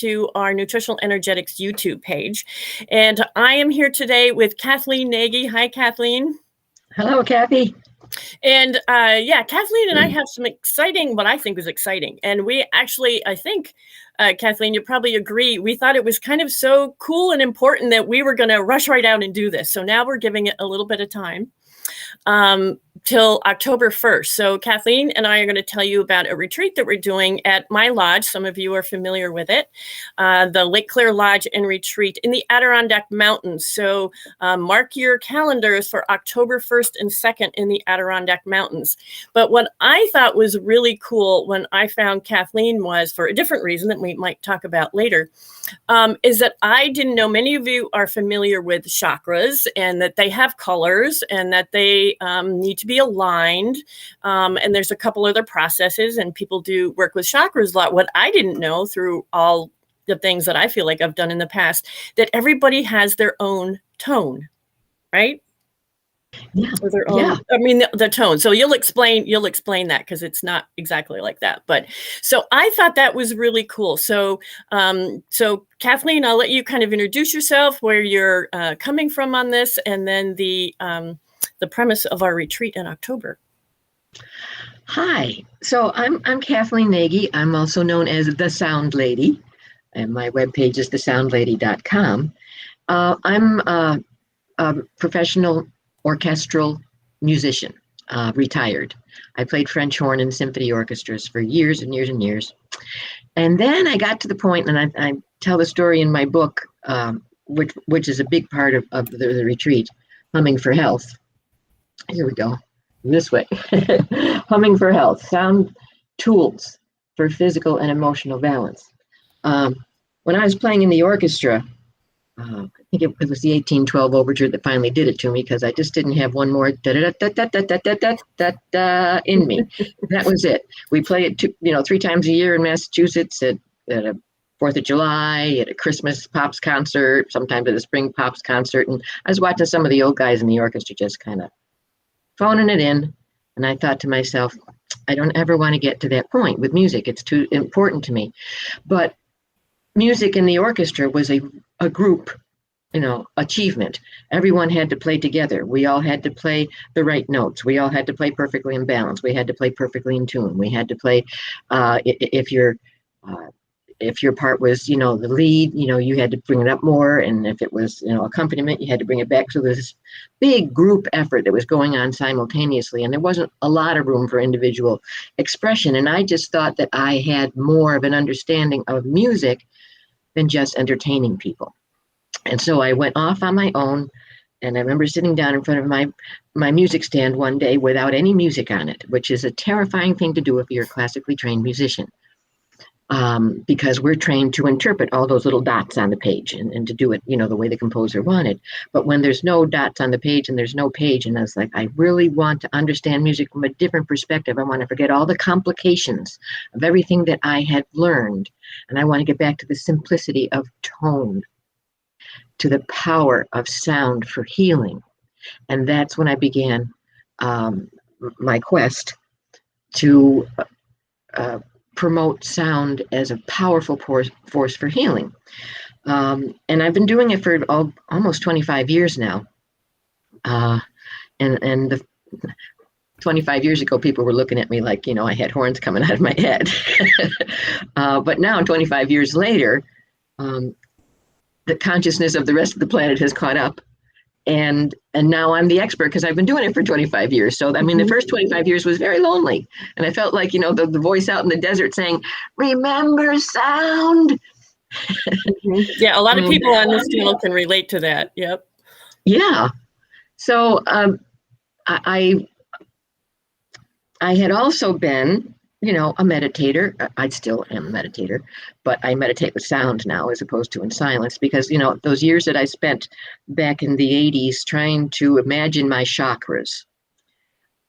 to our Nutritional Energetics YouTube page. And I am here today with Kathleen Nagy. Hi, Kathleen. Hello, Kathy. And Kathleen and I have some exciting, what I think is exciting. And we actually, I think, Kathleen, you probably agree, we thought it was kind of so cool and important that we were going to rush right out and do this. So now we're giving it a little bit of time till October 1st. So Kathleen and I are going to tell you about a retreat that we're doing at my lodge. Some of you are familiar with it, the Lake Claire Lodge and Retreat in the Adirondack Mountains. So mark your calendars for October 1st and 2nd in the Adirondack Mountains. But what I thought was really cool when I found Kathleen was, for a different reason that we might talk about later, is that I didn't know, many of you are familiar with chakras and that they have colors and that they need to be aligned. And there's a couple other processes, and people do work with chakras a lot. What I didn't know through all the things that I feel like I've done in the past, that everybody has their own tone, right? Yeah. Or their own, I mean, the tone. So you'll explain that, because it's not exactly like that. But so I thought that was really cool. So Kathleen, I'll let you kind of introduce yourself, where you're coming from on this, and then the premise of our retreat in October. Hi. So I'm Kathleen Nagy. I'm also known as the Sound Lady, and my webpage is thesoundlady.com. I'm a professional orchestral musician, retired. I played French horn in symphony orchestras for years and years and years. And then I got to the point, and I tell the story in my book, which is a big part of the retreat, Humming for Health. Here we go, this way. Humming for Health, sound tools for physical and emotional balance. When I was playing in the orchestra, I think it was the 1812 overture that finally did it to me, because I just didn't have one more da-da-da-da-da-da-da-da-da in me. That was it. We play it 3 times a year in Massachusetts at a 4th of July, at a Christmas Pops concert, sometimes at a Spring Pops concert. And I was watching some of the old guys in the orchestra just kind of phoning it in. And I thought to myself, I don't ever want to get to that point with music. It's too important to me. But music in the orchestra was a group, achievement. Everyone had to play together. We all had to play the right notes. We all had to play perfectly in balance. We had to play perfectly in tune. We had to play, if your part was, the lead, you had to bring it up more. And if it was, accompaniment, you had to bring it back. So there's this big group effort that was going on simultaneously. And there wasn't a lot of room for individual expression. And I just thought that I had more of an understanding of music than just entertaining people. And so I went off on my own, and I remember sitting down in front of my music stand one day without any music on it, which is a terrifying thing to do if you're a classically trained musician, because we're trained to interpret all those little dots on the page and to do it, the way the composer wanted. But when there's no dots on the page and there's no page, and I was like, I really want to understand music from a different perspective. I want to forget all the complications of everything that I had learned. And I want to get back to the simplicity of tone, to the power of sound for healing. And that's when I began my quest to promote sound as a powerful force for healing. And I've been doing it for almost 25 years now. And 25 years ago, people were looking at me like, I had horns coming out of my head. But now, 25 years later, the consciousness of the rest of the planet has caught up. And now I'm the expert, because I've been doing it for 25 years. So, I mean, the first 25 years was very lonely. And I felt like, the voice out in the desert saying, remember sound. Yeah, a lot of people on this channel can relate to that. Yep. Yeah. So I had also been, a meditator. I still am a meditator, but I meditate with sound now as opposed to in silence, because, those years that I spent back in the 80s trying to imagine my chakras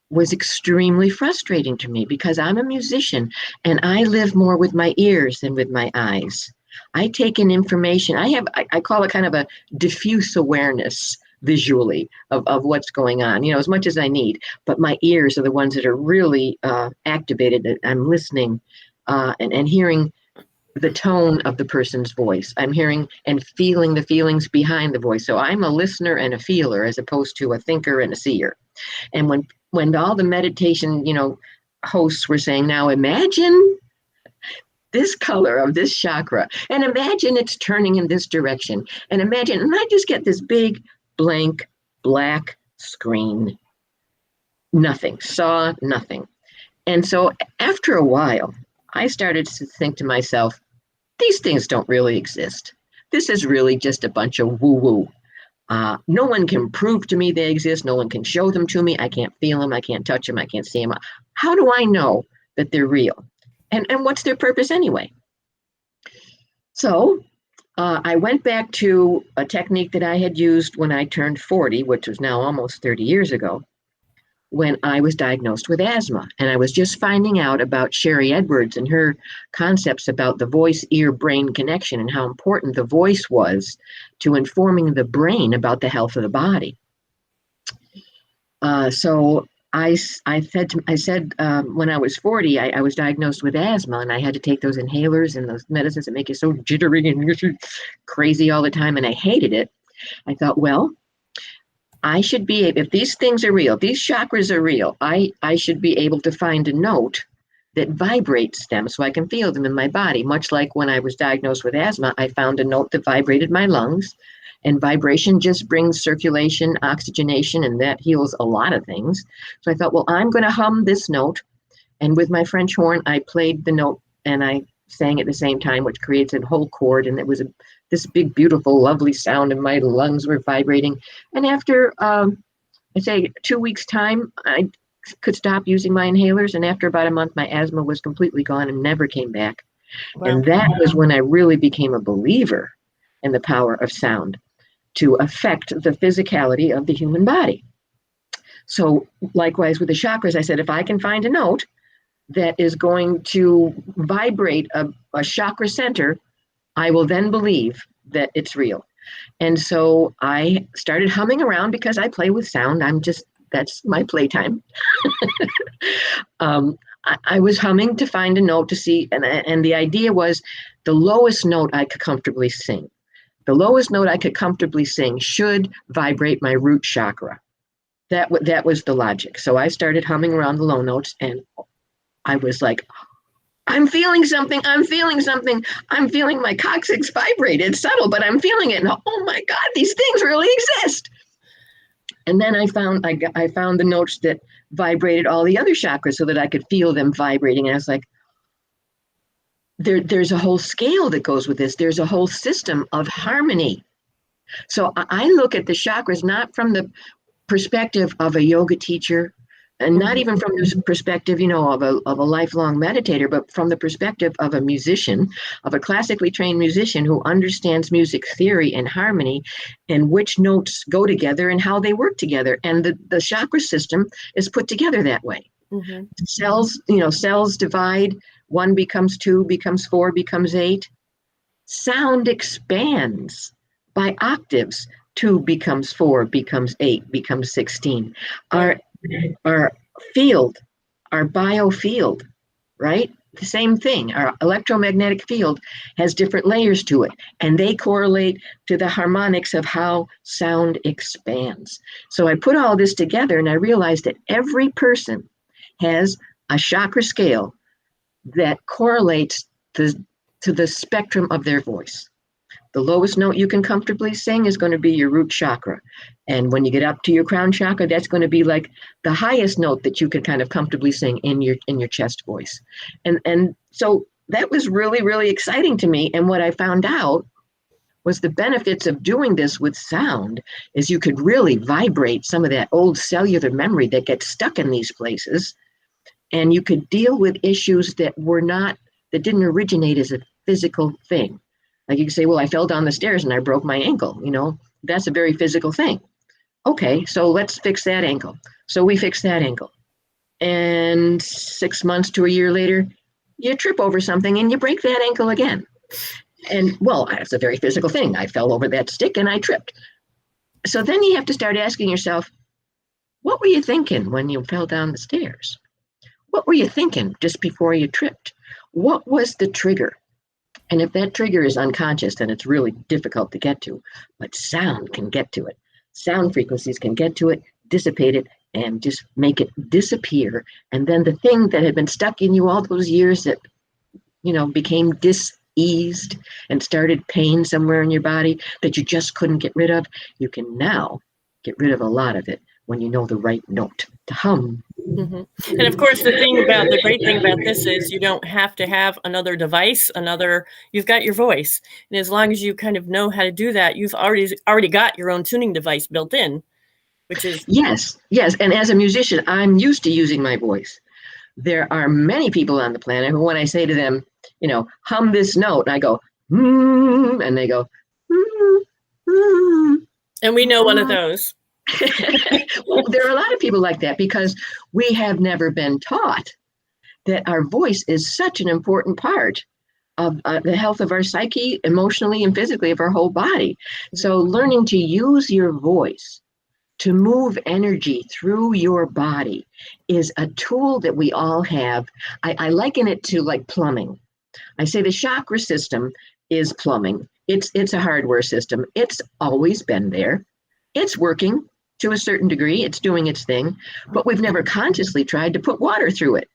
was extremely frustrating to me, because I'm a musician and I live more with my ears than with my eyes. I take in information. I call it kind of a diffuse awareness visually of what's going on, as much as I need. But my ears are the ones that are really activated. I'm listening and hearing the tone of the person's voice. I'm hearing and feeling the feelings behind the voice. So I'm a listener and a feeler as opposed to a thinker and a seer. And when all the meditation, hosts were saying, now imagine this color of this chakra, and imagine it's turning in this direction, and I just get this big blank black screen. Nothing, saw nothing. And so after a while, I started to think to myself, these things don't really exist. This is really just a bunch of woo-woo. No one can prove to me they exist. No one can show them to me. I can't feel them. I can't touch them. I can't see them. How do I know that they're real? And what's their purpose anyway? So I went back to a technique that I had used when I turned 40, which was now almost 30 years ago, when I was diagnosed with asthma. And I was just finding out about Sherry Edwards and her concepts about the voice-ear-brain connection and how important the voice was to informing the brain about the health of the body. So I said when I was 40, I was diagnosed with asthma, and I had to take those inhalers and those medicines that make you so jittery and crazy all the time, and I hated it. I thought, well, I should be able, if these things are real, these chakras are real, I should be able to find a note that vibrates them so I can feel them in my body. Much like when I was diagnosed with asthma, I found a note that vibrated my lungs, and vibration just brings circulation, oxygenation, and that heals a lot of things. So I thought, well, I'm going to hum this note. And with my French horn, I played the note and I sang at the same time, which creates a whole chord. And it was this big, beautiful, lovely sound, and my lungs were vibrating. And after, I'd say 2 weeks' time, I could stop using my inhalers. And after about a month, my asthma was completely gone and never came back. Wow. And that was when I really became a believer in the power of sound to affect the physicality of the human body. So likewise with the chakras, I said, if I can find a note that is going to vibrate a chakra center, I will then believe that it's real. And so I started humming around because I play with sound. That's my playtime. I was humming to find a note to see, and the idea was the lowest note I could comfortably sing. The lowest note I could comfortably sing should vibrate my root chakra. That was the logic. So I started humming around the low notes, and I was like, I'm feeling something. I'm feeling something. I'm feeling my coccyx vibrate. It's subtle, but I'm feeling it. And oh my God, these things really exist. And then I found the notes that vibrated all the other chakras so that I could feel them vibrating. And I was like, there's a whole scale that goes with this. There's a whole system of harmony. So I look at the chakras not from the perspective of a yoga teacher, and not even from the perspective, of a lifelong meditator, but from the perspective of a musician, of a classically trained musician who understands music theory and harmony and which notes go together and how they work together. And the chakra system is put together that way. Mm-hmm. Cells divide. 1 becomes 2, becomes 4, becomes 8. Sound expands by octaves. 2 becomes 4, becomes 8, becomes 16. Our field, our biofield, right? The same thing. Our electromagnetic field has different layers to it, and they correlate to the harmonics of how sound expands. So I put all this together, and I realized that every person has a chakra scale that correlates to the spectrum of their voice. The lowest note you can comfortably sing is going to be your root chakra. And when you get up to your crown chakra, that's going to be like the highest note that you can kind of comfortably sing in your chest voice. And so that was really, really exciting to me. And what I found out was the benefits of doing this with sound is you could really vibrate some of that old cellular memory that gets stuck in these places. And you could deal with issues that didn't originate as a physical thing. Like you can say, well, I fell down the stairs and I broke my ankle. That's a very physical thing. Okay, so let's fix that ankle. So we fix that ankle. And 6 months to a year later, you trip over something and you break that ankle again. And well, that's a very physical thing. I fell over that stick and I tripped. So then you have to start asking yourself, what were you thinking when you fell down the stairs? What were you thinking just before you tripped? What was the trigger? And if that trigger is unconscious, then it's really difficult to get to. But sound can get to it. Sound frequencies can get to it, dissipate it, and just make it disappear. And then the thing that had been stuck in you all those years that, became diseased and started pain somewhere in your body that you just couldn't get rid of, you can now get rid of a lot of it when you know the right note to hum. Mm-hmm. And of course, the great thing about this is you don't have to have another device, you've got your voice. And as long as you kind of know how to do that, you've already got your own tuning device built in, which is. Yes. And as a musician, I'm used to using my voice. There are many people on the planet who, when I say to them, hum this note, and I go, and they go, and we know one of those. Well, there are a lot of people like that because we have never been taught that our voice is such an important part of the health of our psyche, emotionally and physically, of our whole body. So learning to use your voice to move energy through your body is a tool that we all have. I liken it to like plumbing. I say the chakra system is plumbing. It's a hardware system. It's always been there. It's working to a certain degree. It's doing its thing, but we've never consciously tried to put water through it.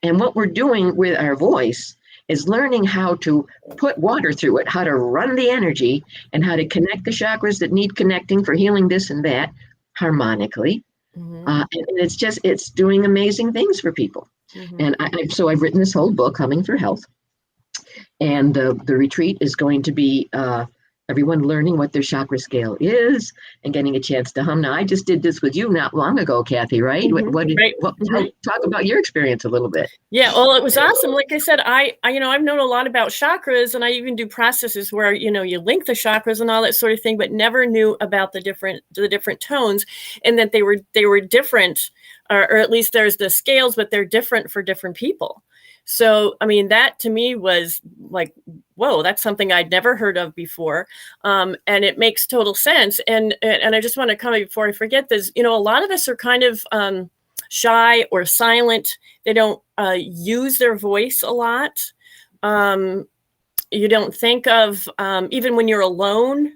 And what we're doing with our voice is learning how to put water through it, how to run the energy, and how to connect the chakras that need connecting for healing this and that harmonically. Mm-hmm. And it's doing amazing things for people. Mm-hmm. And so I've written this whole book, Humming for Health. And the retreat is going to be everyone learning what their chakra scale is and getting a chance to hum. Now, I just did this with you not long ago, Kathy, right? Mm-hmm. Talk about your experience a little bit. Yeah, well, it was awesome. Like I said, I've known a lot about chakras, and I even do processes where, you link the chakras and all that sort of thing, but never knew about the different tones, and that they were different, or at least there's the scales, but they're different for different people. So, I mean, that to me was like, whoa, that's something I'd never heard of before. And it makes total sense. And I just want to comment before I forget this, a lot of us are kind of shy or silent. They don't use their voice a lot. You don't think of, even when you're alone,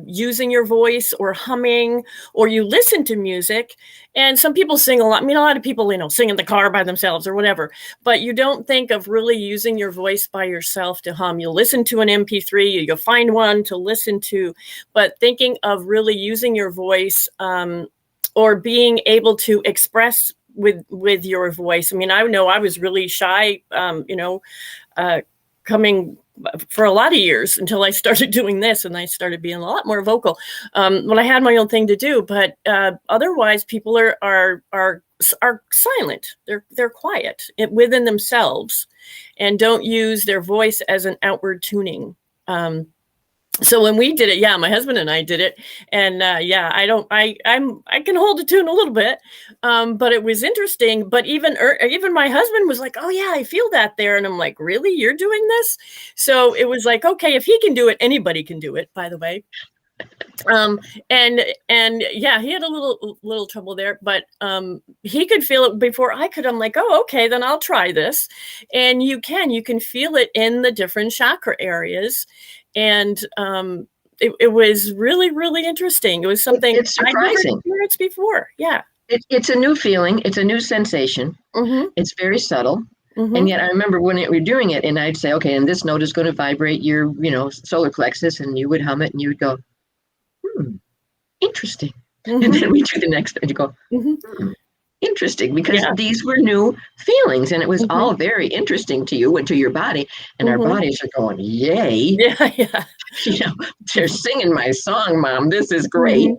using your voice or humming, or you listen to music. And some people sing a lot. I mean, a lot of people, sing in the car by themselves or whatever, but you don't think of really using your voice by yourself to hum. You'll listen to an MP3, you'll find one to listen to, but thinking of really using your voice or being able to express with your voice. I mean, I know I was really shy, coming for a lot of years until I started doing this, and I started being a lot more vocal when I had my own thing to do. But otherwise, people are silent. They're quiet within themselves, and don't use their voice as an outward tuning. So when we did it, my husband and I did it, and I can hold a tune a little bit, but it was interesting. But even my husband was like, "Oh yeah, I feel that there," and I'm like, "Really, you're doing this?" So it was like, okay, if he can do it, anybody can do it. By the way, and he had a little trouble there, but he could feel it before I could. I'm like, oh, okay, then I'll try this, and you can feel it in the different chakra areas. And it was really, really interesting. It was something it's surprising. I'd never experienced before. Yeah. It's a new feeling. It's a new sensation. Mm-hmm. It's very subtle. Mm-hmm. And yet I remember when we were doing it, and I'd say, okay, and this note is going to vibrate your, solar plexus, and you would hum it, and you would go, interesting. Mm-hmm. And then we do the next, and you go, interesting, because these were new feelings, and it was all very interesting to you and to your body, and our bodies are going, yay. Yeah. They're singing my song, Mom. This is great.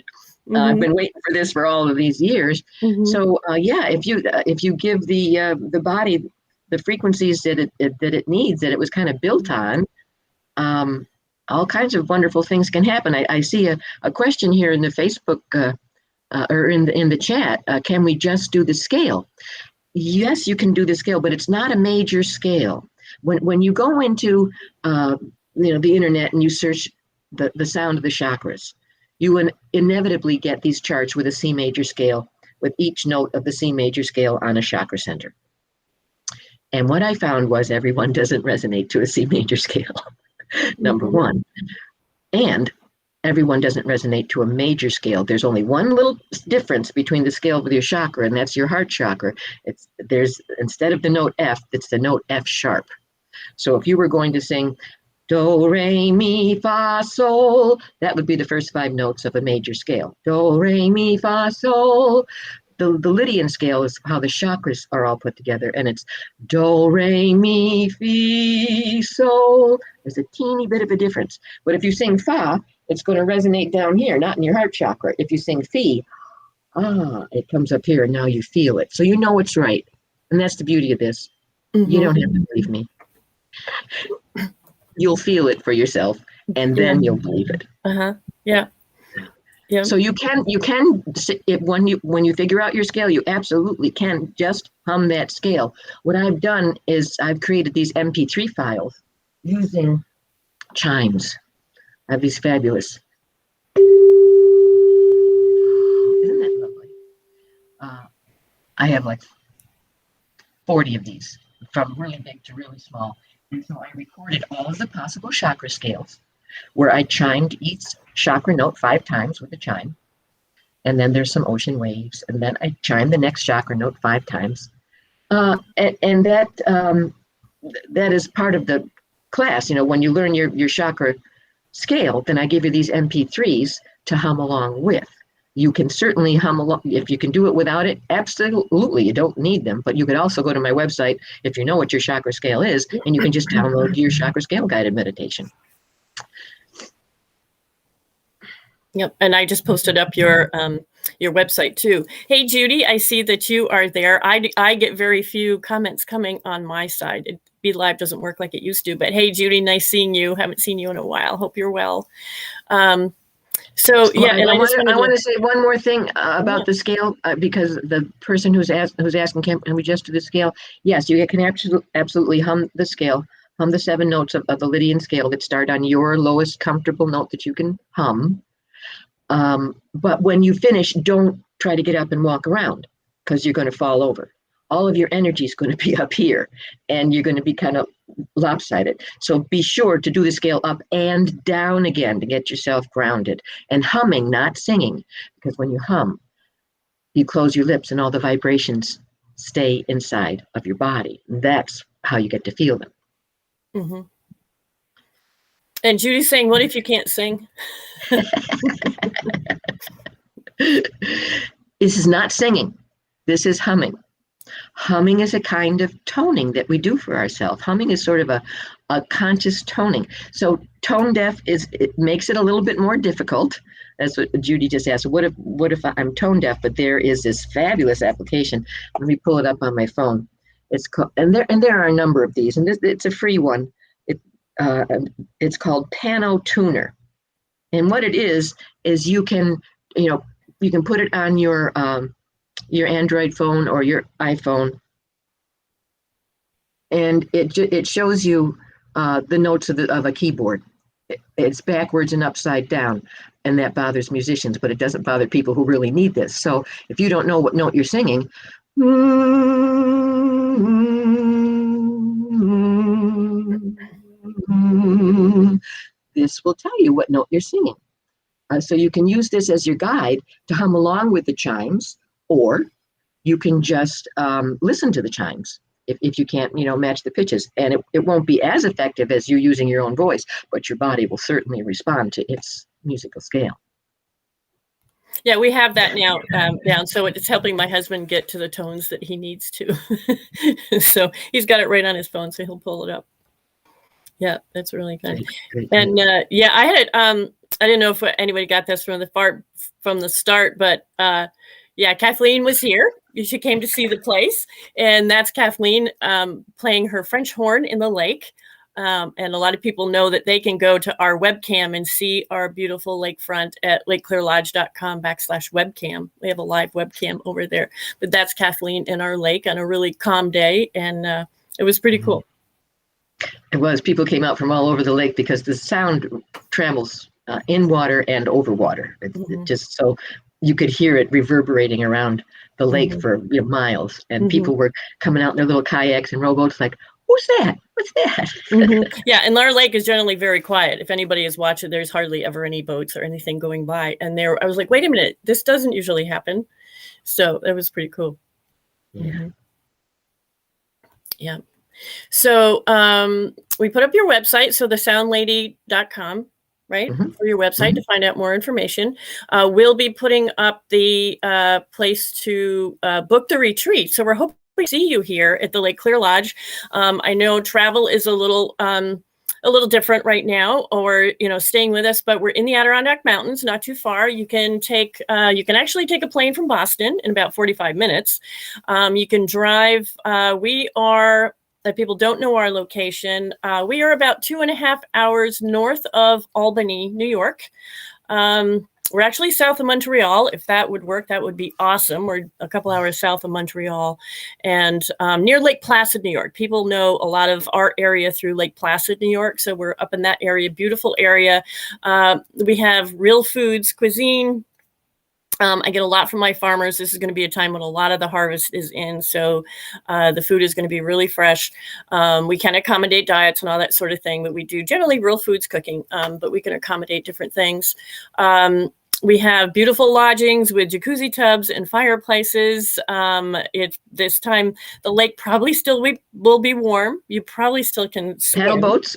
I've been waiting for this for all of these years. So if you give the body the frequencies that it needs, that it was kind of built on, all kinds of wonderful things can happen. I see a question here in the Facebook or in the chat. Can we just do the scale? Yes, you can do the scale, but it's not a major scale. When you go into the internet and you search the sound of the chakras, you inevitably get these charts with a C major scale, with each note of the C major scale on a chakra center. And what I found was everyone doesn't resonate to a C major scale, number one. And everyone doesn't resonate to a major scale. There's only one little difference between the scale with your chakra, and that's your heart chakra. There's instead of the note F, it's the note F sharp. So if you were going to sing do, re, mi, fa, sol, that would be the first 5 notes of a major scale. Do, re, mi, fa, sol. The Lydian scale is how the chakras are all put together, and it's do, re, mi, fi, sol. There's a teeny bit of a difference. But if you sing fa, it's going to resonate down here, not in your heart chakra. If you sing fi, it comes up here, and now you feel it. So you know it's right. And that's the beauty of this. You don't have to believe me. You'll feel it for yourself, and then you'll believe it. Yeah. Yeah. So you can when you figure out your scale, you absolutely can just hum that scale. What I've done is I've created these MP3 files using chimes. I have these fabulous. Isn't that lovely? I have like 40 of these, from really big to really small. And so I recorded all of the possible chakra scales where I chimed each chakra note 5 times with a chime. And then there's some ocean waves. And then I chime the next chakra note 5 times. And that is part of the class. When you learn your chakra scale, then I give you these MP3s to hum along with. You can certainly hum along. If you can do it without it, absolutely, you don't need them. But you could also go to my website if you know what your chakra scale is, and you can just download your chakra scale guided meditation. Yep, and I just posted up your website too. Hey, Judy, I see that you are there. I get very few comments coming on my side. Be Live doesn't work like it used to. But hey, Judy, nice seeing you. Haven't seen you in a while. Hope you're well. So yeah, and I want to say one more thing about the scale, because the person who's asking, can we just do the scale? Yes, you can absolutely hum the scale, hum the 7 notes of the Lydian scale that start on your lowest comfortable note that you can hum. But when you finish, don't try to get up and walk around, because you're going to fall over. All of your energy is going to be up here, and you're going to be kind of lopsided. So be sure to do the scale up and down again to get yourself grounded. And humming, not singing, because when you hum, you close your lips and all the vibrations stay inside of your body. That's how you get to feel them. Mm-hmm. And Judy's saying, what if you can't sing? This is not singing. This is humming. Humming is a kind of toning that we do for ourselves. Humming is sort of a conscious toning. So tone deaf it makes it a little bit more difficult. That's what Judy just asked. What if I'm tone deaf? But there is this fabulous application. Let me pull it up on my phone. It's called, and there are a number of these, and it's a free one. It's called Pano Tuner, and what it is you can put it on your Android phone or your iPhone, and it shows you the notes of a keyboard. It's backwards and upside down, and that bothers musicians, but it doesn't bother people who really need this. So if you don't know what note you're singing, this will tell you what note you're singing. So you can use this as your guide to hum along with the chimes, or you can just listen to the chimes if you can't, match the pitches. And it won't be as effective as you using your own voice, but your body will certainly respond to its musical scale. Yeah, we have that now down. So it's helping my husband get to the tones that he needs to. So he's got it right on his phone, so he'll pull it up. Yeah, that's really good. Great. And yeah, I had I didn't know if anybody got this from the start, but yeah, Kathleen was here. She came to see the place, and that's Kathleen playing her French horn in the lake. And a lot of people know that they can go to our webcam and see our beautiful lakefront at lakeclearlodge.com/webcam. We have a live webcam over there, but that's Kathleen in our lake on a really calm day. And it was pretty cool. It was. People came out from all over the lake because the sound travels in water and over water. It just so you could hear it reverberating around the lake Mm-hmm. for miles, and Mm-hmm. people were coming out in their little kayaks and rowboats like, who's that? What's that? Mm-hmm. Yeah, and Lar Lake is generally very quiet. If anybody has watched it, there's hardly ever any boats or anything going by. And there, I was like, wait a minute, this doesn't usually happen. So that was pretty cool. Yeah. Mm-hmm. Yeah. So we put up your website, so thesoundlady.com, right? Mm-hmm. For your website Mm-hmm. to find out more information. We'll be putting up the place to book the retreat. So we're hoping to see you here at the Lake Clear Lodge. I know travel is a little different right now, or staying with us, but we're in the Adirondack Mountains, not too far. You can actually take a plane from Boston in about 45 minutes. You can drive. We are, that people don't know our location, we are about 2.5 hours north of Albany, New York. We're actually south of Montreal. If that would work, that would be awesome. We're a couple hours south of Montreal, and near Lake Placid, New York. People know a lot of our area through Lake Placid, New York. So we're up in that area, beautiful area. We have real foods, cuisine. I get a lot from my farmers. This is going to be a time when a lot of the harvest is in. So the food is going to be really fresh. We can accommodate diets and all that sort of thing, but we do generally real foods cooking, but we can accommodate different things. We have beautiful lodgings with jacuzzi tubs and fireplaces. This time, the lake probably still will be warm. You probably still can swim.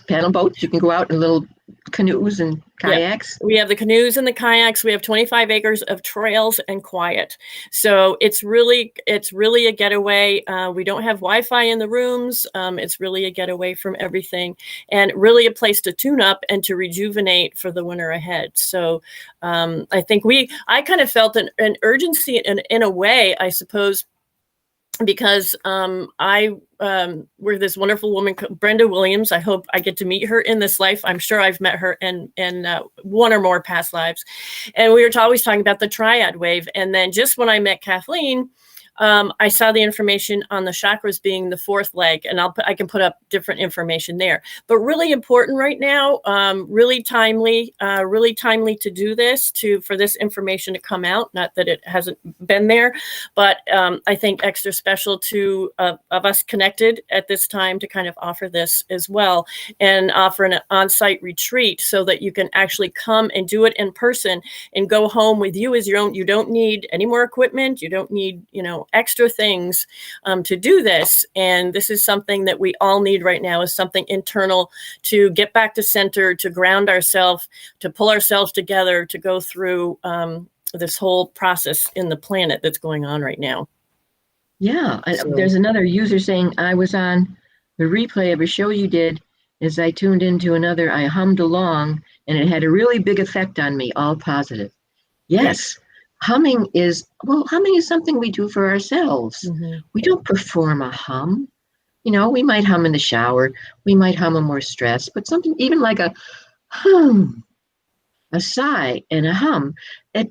Paddle boats. You can go out in little canoes and kayaks. Yeah. We have the canoes and the kayaks. We have 25 acres of trails and quiet. So it's really a getaway. We don't have Wi-Fi in the rooms. It's really a getaway from everything, and really a place to tune up and to rejuvenate for the winter ahead. So I think I kind of felt an urgency in a way, I suppose, because we're this wonderful woman, Brenda Williams. I hope I get to meet her in this life. I'm sure I've met her in one or more past lives. And we were always talking about the triad wave. And then just when I met Kathleen, I saw the information on the chakras being the fourth leg, and I can put up different information there. But really important right now, really timely to do this, for this information to come out. Not that it hasn't been there, but I think extra special to of us connected at this time to kind of offer this as well, and offer an on-site retreat so that you can actually come and do it in person and go home with you as your own. You don't need any more equipment. You don't need extra things to do this. And this is something that we all need right now, is something internal to get back to center, to ground ourselves, to pull ourselves together, to go through this whole process in the planet that's going on right now. Yeah. There's another user saying, I was on the replay of a show you did. As I tuned into another, I hummed along, and it had a really big effect on me, all positive. Yes. Humming is something we do for ourselves. Mm-hmm. We don't perform a hum. We might hum in the shower. We might hum when we're stressed, but something even like a hum, a sigh and a hum,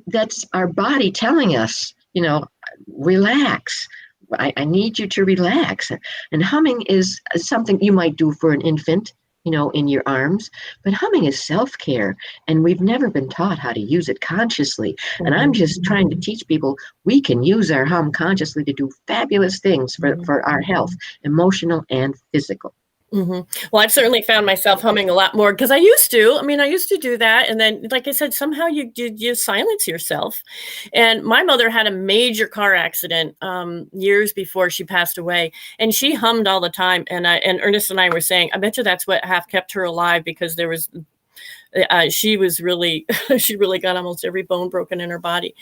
that's our body telling us, relax. I need you to relax. And humming is something you might do for an infant, in your arms, but humming is self-care, and we've never been taught how to use it consciously. Mm-hmm. And I'm just trying to teach people we can use our hum consciously to do fabulous things for our health, emotional and physical. Mm-hmm. Well, I've certainly found myself humming a lot more, because I used to do that. And then, like I said, somehow you silence yourself. And my mother had a major car accident years before she passed away, and she hummed all the time. And Ernest and I were saying, I bet you that's what half kept her alive, because there was, she really got almost every bone broken in her body.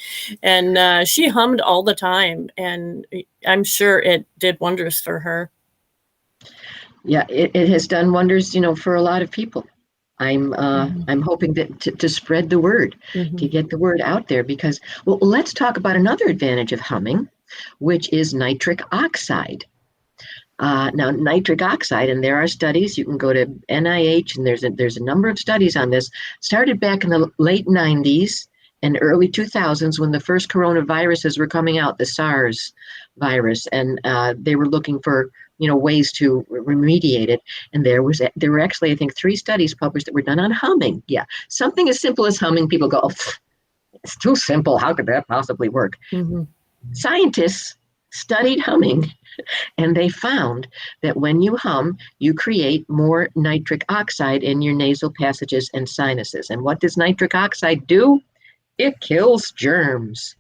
And she hummed all the time. And I'm sure it did wonders for her. Yeah, it has done wonders, for a lot of people. I'm hoping that to spread the word, to get the word out there, because, well, let's talk about another advantage of humming, which is nitric oxide. Now, nitric oxide, and there are studies. You can go to NIH, and there's a number of studies on this. Started back in the late 90s and early 2000s, when the first coronaviruses were coming out, the SARS virus, and they were looking for ways to remediate it. And there were actually, I think, 3 studies published that were done on humming. Yeah, something as simple as humming. People go, oh, it's too simple. How could that possibly work? Mm-hmm. Scientists studied humming, and they found that when you hum, you create more nitric oxide in your nasal passages and sinuses. And what does nitric oxide do? It kills germs.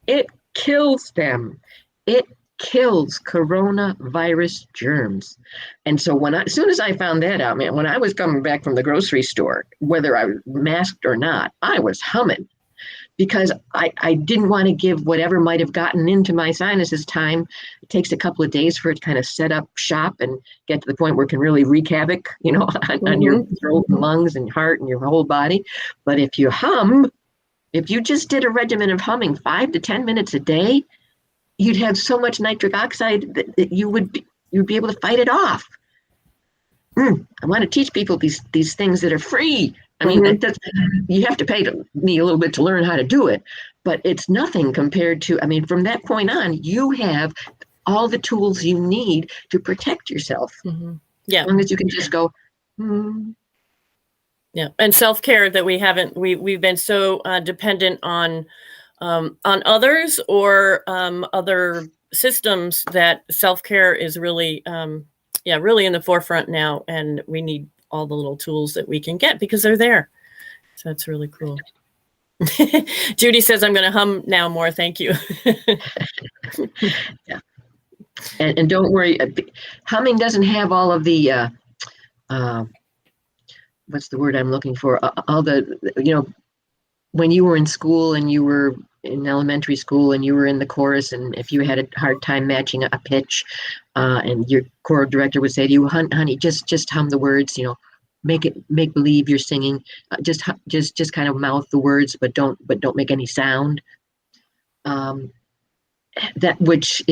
It kills them. It kills coronavirus germs. And so as soon as I found that out, man, when I was coming back from the grocery store, whether I was masked or not, I was humming because I didn't want to give whatever might have gotten into my sinuses time. It takes a couple of days for it to kind of set up shop and get to the point where it can really wreak havoc, on your throat and lungs and heart and your whole body. But if you hum, if you just did a regimen of humming 5 to 10 minutes a day, you'd have so much nitric oxide that you'd be able to fight it off. I want to teach people these things that are free. I mean, you have to pay me a little bit to learn how to do it, but it's nothing compared to, from that point on, you have all the tools you need to protect yourself. Yeah. As long as you can just go, Yeah. And self-care that we've been so dependent on others or other systems that self-care is really, really in the forefront now. And we need all the little tools that we can get because they're there. So that's really cool. Judy says, I'm going to hum now more. Thank you. Yeah. And don't worry, humming doesn't have all of the, what's the word I'm looking for? All the, when you were in school and you were in elementary school and you were in the chorus, and if you had a hard time matching a pitch, and your choral director would say to you, honey, just hum the words, make believe you're singing, just kind of mouth the words, but don't make any sound. That which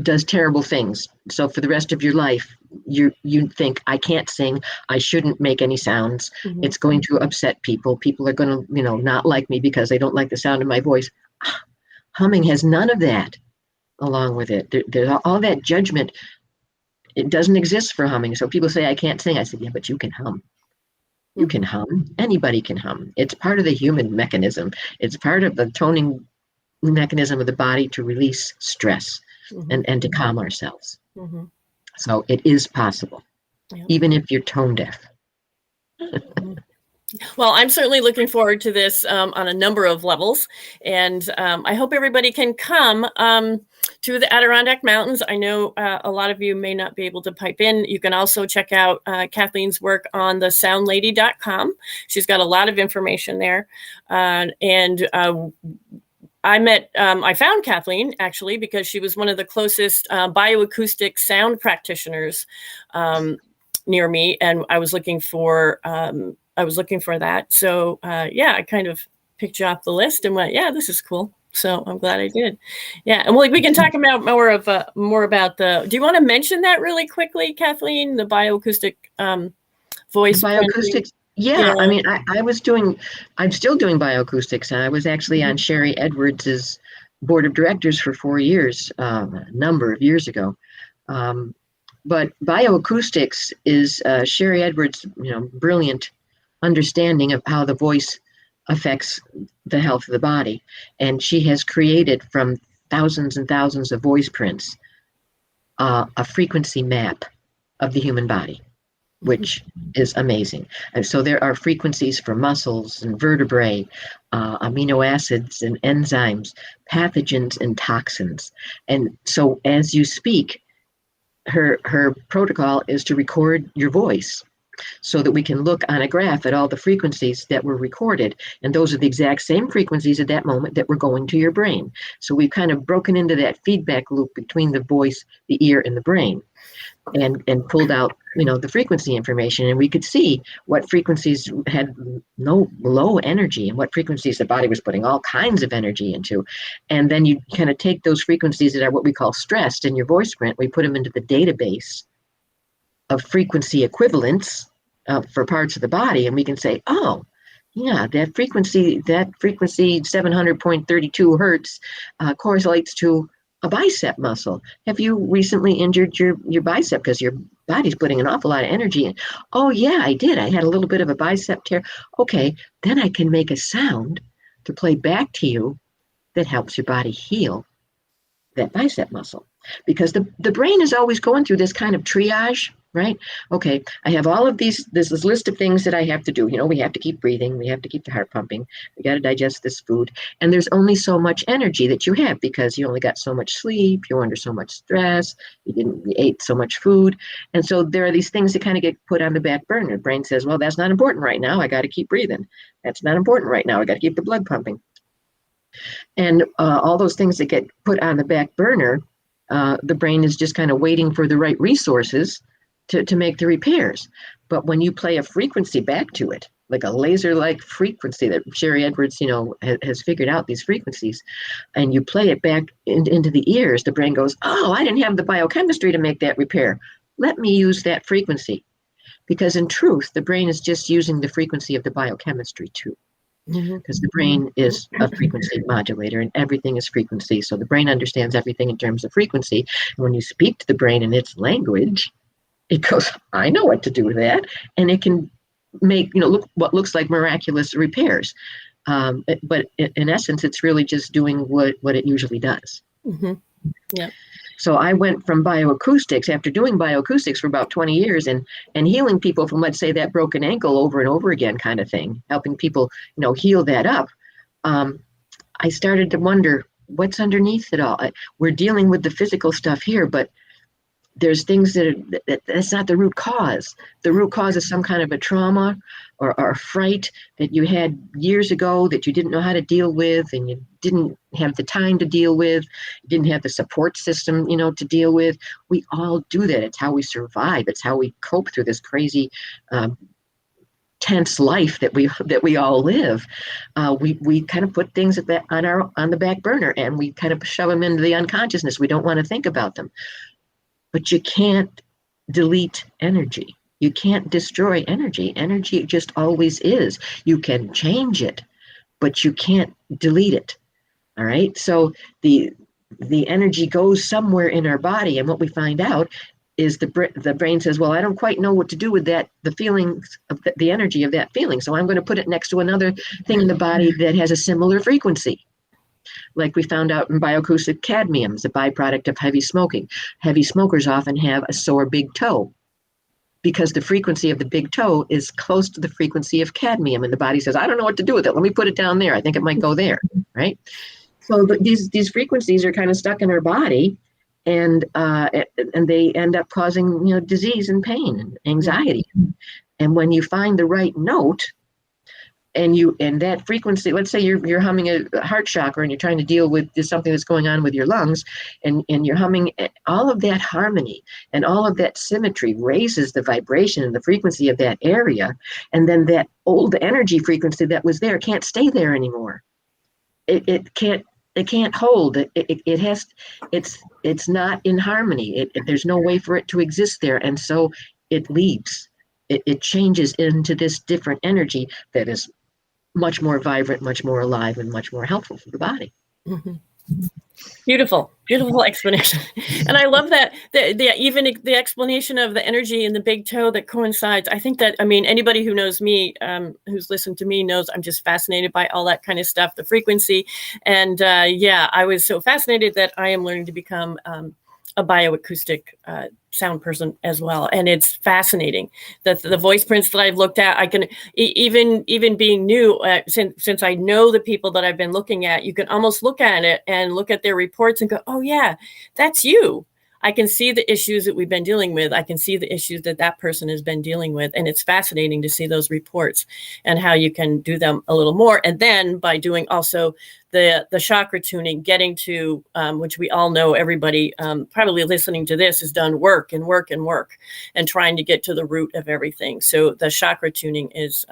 does terrible things. So for the rest of your life, you think, I can't sing, I shouldn't make any sounds. It's going to upset people. People are going to, not like me because they don't like the sound of my voice. Humming has none of that along with it. There's all that judgment. It doesn't exist for humming. So people say, I can't sing. I said, yeah, but you can hum. You can hum. Anybody can hum. It's part of the human mechanism. It's part of the toning mechanism of the body to release stress and to calm ourselves. So it is possible, even if you're tone deaf. Well, I'm certainly looking forward to this on a number of levels. And I hope everybody can come to the Adirondack Mountains. I know a lot of you may not be able to pipe in. You can also check out Kathleen's work on the soundlady.com. She's got a lot of information there. I found Kathleen actually because she was one of the closest bioacoustic sound practitioners near me, and I was looking for that. So I kind of picked you off the list and went, yeah, this is cool. So I'm glad I did. Yeah, and we can talk about more about the. Do you want to mention that really quickly, Kathleen? The bioacoustic voice. The bioacoustics. Yeah, I'm still doing bioacoustics. I was actually on Sherry Edwards's board of directors for 4 years, a number of years ago. But bioacoustics is Sherry Edwards' brilliant understanding of how the voice affects the health of the body. And she has created from thousands and thousands of voice prints a frequency map of the human body, which is amazing. And so there are frequencies for muscles and vertebrae, amino acids and enzymes, pathogens and toxins. And so as you speak, her protocol is to record your voice so that we can look on a graph at all the frequencies that were recorded. And those are the exact same frequencies at that moment that were going to your brain. So we've kind of broken into that feedback loop between the voice, the ear, and the brain, and pulled out, the frequency information. And we could see what frequencies had no low energy and what frequencies the body was putting all kinds of energy into. And then you kind of take those frequencies that are what we call stressed in your voice print, we put them into the database of frequency equivalents for parts of the body, and we can say, oh, yeah, that frequency 700.32 hertz correlates to a bicep muscle. Have you recently injured your bicep because your body's putting an awful lot of energy in? Oh, yeah, I did. I had a little bit of a bicep tear. Okay, then I can make a sound to play back to you that helps your body heal that bicep muscle. Because the brain is always going through this kind of triage, right? Okay, I have all of this list of things that I have to do. We have to keep breathing, we have to keep the heart pumping, we got to digest this food. And there's only so much energy that you have because you only got so much sleep, you're under so much stress, you ate so much food. And so there are these things that kind of get put on the back burner. The brain says, well, that's not important right now, I got to keep breathing. That's not important right now, I got to keep the blood pumping. And all those things that get put on the back burner, the brain is just kind of waiting for the right resources to make the repairs. But when you play a frequency back to it, like a laser-like frequency that Sherry Edwards, has figured out these frequencies, and you play it back into the ears, the brain goes, oh, I didn't have the biochemistry to make that repair. Let me use that frequency. Because in truth, the brain is just using the frequency of the biochemistry too. Because the brain is a frequency modulator and everything is frequency. So the brain understands everything in terms of frequency. And when you speak to the brain in its language, it goes, I know what to do with that. And it can make, look what looks like miraculous repairs. But in essence, it's really just doing what it usually does. Mm-hmm. Yeah. So I went from bioacoustics, after doing bioacoustics for about 20 years and healing people from, let's say, that broken ankle over and over again kind of thing, helping people, heal that up. I started to wonder what's underneath it all. We're dealing with the physical stuff here, but there's things that's not the root cause. The root cause is some kind of a trauma or a fright that you had years ago that you didn't know how to deal with, and you didn't have the time to deal with, you didn't have the support system, to deal with. We all do that. It's how we survive. It's how we cope through this crazy, tense life that we all live. We kind of put things on the back burner, and we kind of shove them into the unconsciousness. We don't want to think about them. But you can't delete energy. You can't destroy energy. Energy just always is. You can change it, but you can't delete it. All right. So the energy goes somewhere in our body, and what we find out is the brain says, well, I don't quite know what to do with that, the feelings of the energy of that feeling. So I'm going to put it next to another thing in the body that has a similar frequency. Like we found out in bioacoustic, cadmium is a byproduct of heavy smoking. Heavy smokers often have a sore big toe because the frequency of the big toe is close to the frequency of cadmium. And the body says, I don't know what to do with it. Let me put it down there. I think it might go there, right? So these frequencies are kind of stuck in our body, and they end up causing disease and pain and anxiety. And when you find the right note, and that frequency, let's say you're humming a heart chakra and you're trying to deal with something that's going on with your lungs, and you're humming, all of that harmony and all of that symmetry raises the vibration and the frequency of that area. And then that old energy frequency that was there can't stay there anymore. It can't hold. It's not in harmony. There's no way for it to exist there. And so it leaves. It changes into this different energy that is much more vibrant, much more alive, and much more helpful for the body. Mm-hmm. Beautiful explanation. And I love that even the explanation of the energy in the big toe that coincides. I think that, anybody who knows me, who's listened to me, knows I'm just fascinated by all that kind of stuff, the frequency. And I was so fascinated that I am learning to become a bioacoustic sound person as well. And it's fascinating that the voice prints that I've looked at, I can even being new, since I know the people that I've been looking at, you can almost look at it and look at their reports and go, oh yeah, that's you. I can see the issues that we've been dealing with. I can see the issues that person has been dealing with. And it's fascinating to see those reports and how you can do them a little more. And then by doing also the chakra tuning, getting to, which we all know, everybody probably listening to this has done work and trying to get to the root of everything. So the chakra tuning is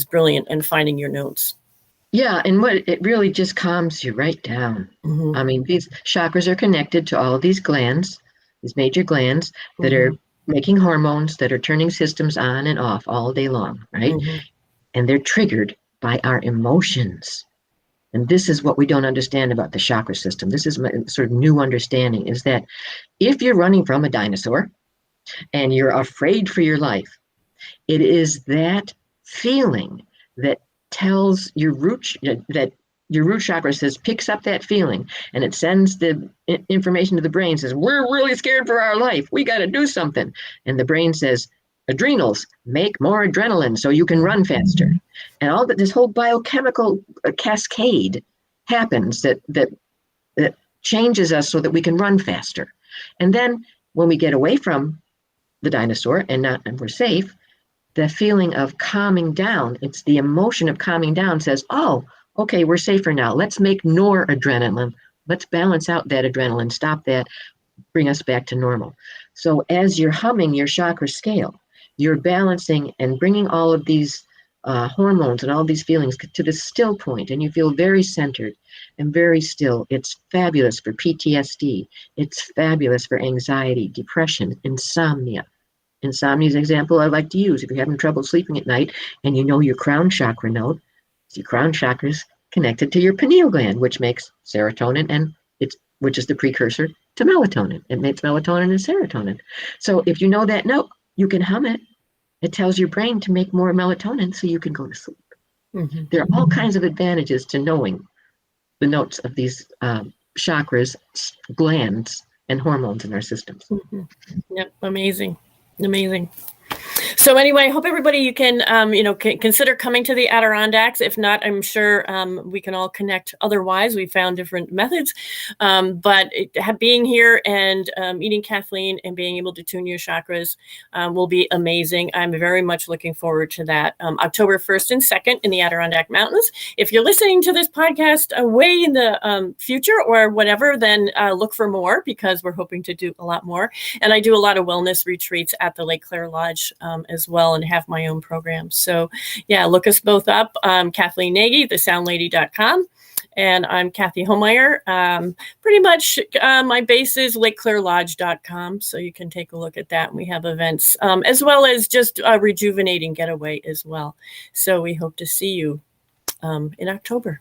brilliant, and finding your notes. Yeah, and it really just calms you right down. Mm-hmm. These chakras are connected to all of these glands, these major glands that mm-hmm. are making hormones, that are turning systems on and off all day long, right? Mm-hmm. And they're triggered by our emotions. And this is what we don't understand about the chakra system. This is my sort of new understanding, is that if you're running from a dinosaur and you're afraid for your life, it is that feeling that tells your root, that your root chakra picks up that feeling, and it sends the information to the brain, says, we're really scared for our life. We got to do something. And the brain says, adrenals, make more adrenaline so you can run faster. And all that, this whole biochemical cascade happens that changes us so that we can run faster. And then when we get away from the dinosaur and we're safe, the feeling of calming down, it's the emotion of calming down says, oh, okay, we're safer now. Let's make noradrenaline. Let's balance out that adrenaline, stop that, bring us back to normal. So as you're humming your chakra scale, you're balancing and bringing all of these hormones and all these feelings to the still point, and you feel very centered and very still. It's fabulous for PTSD. It's fabulous for anxiety, depression, insomnia. Insomnia is an example I like to use. If you're having trouble sleeping at night and you know your crown chakra note, your crown chakra is connected to your pineal gland, which makes serotonin, which is the precursor to melatonin. It makes melatonin and serotonin. So if you know that note, you can hum it. It tells your brain to make more melatonin so you can go to sleep. Mm-hmm. There are all kinds of advantages to knowing the notes of these chakras, glands, and hormones in our systems. Mm-hmm. Yep, amazing. So anyway, I hope everybody, you can, consider coming to the Adirondacks. If not, I'm sure we can all connect otherwise. We found different methods, but being here and meeting Kathleen and being able to tune your chakras will be amazing. I'm very much looking forward to that. October 1st and 2nd in the Adirondack Mountains. If you're listening to this podcast way in the future or whatever, then look for more, because we're hoping to do a lot more. And I do a lot of wellness retreats at the Lake Claire Lodge as well, and have my own program. So yeah, look us both up. Kathleen Nagy, thesoundlady.com. And I'm Kathy Homeyer. Pretty much my base is lakeclarelodge.com. So you can take a look at that. And we have events as well as just a rejuvenating getaway as well. So we hope to see you in October.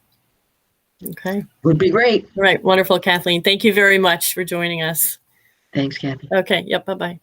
Okay. Would be great. All right. Wonderful, Kathleen. Thank you very much for joining us. Thanks, Kathy. Okay. Yep. Bye-bye.